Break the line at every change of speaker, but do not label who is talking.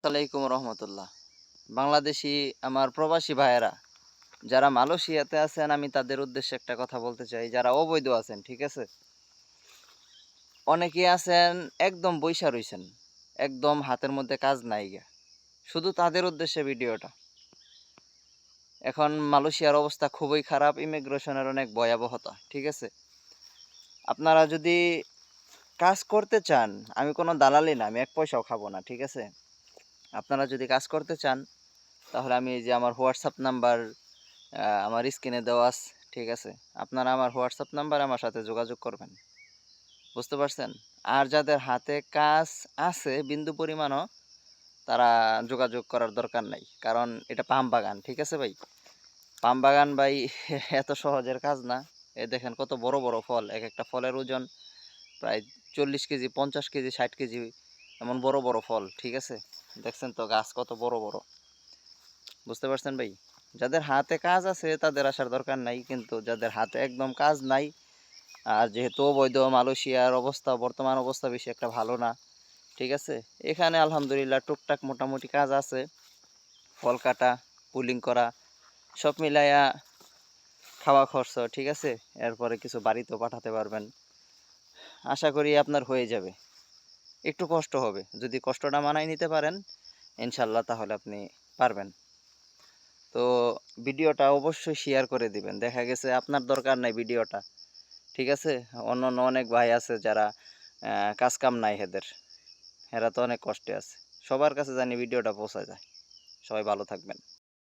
আলাইকুম রহমতুল্লাহ। বাংলাদেশি আমার প্রবাসী ভাইয়েরা যারা মালয়েশিয়াতে আছেন, আমি তাদের উদ্দেশ্যে একটা কথা বলতে চাই। যারা অবৈধ আছেন, ঠিক আছে, অনেকেই আছেন একদম বইসা রইছেন, একদম হাতের মধ্যে কাজ নাই গা। শুধু তাদের উদ্দেশ্যে ভিডিওটা। এখন মালয়েশিয়ার অবস্থা খুবই খারাপ, ইমিগ্রেশনের অনেক ভয়াবহতা, ঠিক আছে। আপনারা যদি কাজ করতে চান, আমি কোনো দালালি না, আমি এক পয়সাও খাবো না, ঠিক আছে। আপনারা যদি কাজ করতে চান, তাহলে আমি এই যে আমার হোয়াটসঅ্যাপ নাম্বার আমার স্ক্রিনে দেওয়া আছে, ঠিক আছে। আপনারা আমার হোয়াটসঅ্যাপ নাম্বার আমার সাথে যোগাযোগ করবেন, বুঝতে পারছেন। আর যাদের হাতে কাজ আছে বিন্দু পরিমাণও, তারা যোগাযোগ করার দরকার নাই, কারণ এটা পাম বাগান, ঠিক আছে ভাই। পাম বাগান ভাই এত সহজের কাজ না। এ দেখেন কত বড় বড় ফল, এক একটা ফলের ওজন প্রায় 40 কেজি, 50 কেজি, 60 কেজি, এমন বড় বড় ফল, ঠিক আছে। দেখছেন তো গাছ কত বড় বড়, বুঝতে পারছেন ভাই। যাদের হাতে কাজ আছে তাদের আসার দরকার নাই, কিন্তু যাদের হাতে একদম কাজ নাই, আর যেহেতু অবৈধ, মালয়েশিয়ার অবস্থা, বর্তমান অবস্থা বেশি একটা ভালো না, ঠিক আছে। এখানে আলহামদুলিল্লাহ টুকটাক মোটামুটি কাজ আছে, ফল কাটা, পুলিং করা, সব মিলাইয়া খাওয়া খরচ, ঠিক আছে। এরপরে কিছু বাড়িতেও পাঠাতে পারবেন, আশা করি আপনার হয়ে যাবে। একটু কষ্ট হবে, যদি কষ্টটা মানায় নিতে পারেন ইনশাল্লাহ, তাহলে আপনি পারবেন। তো ভিডিওটা অবশ্যই শেয়ার করে দিবেন। দেখা গেছে আপনার দরকার নাই ভিডিওটা, ঠিক আছে। অন্য অন্য অনেক ভাই আছে যারা কাজ কাম নাই এদের, এরা তো অনেক কষ্টে আছে। সবার কাছে জানি ভিডিওটা পৌঁছা যায়। সবাই ভালো থাকবেন।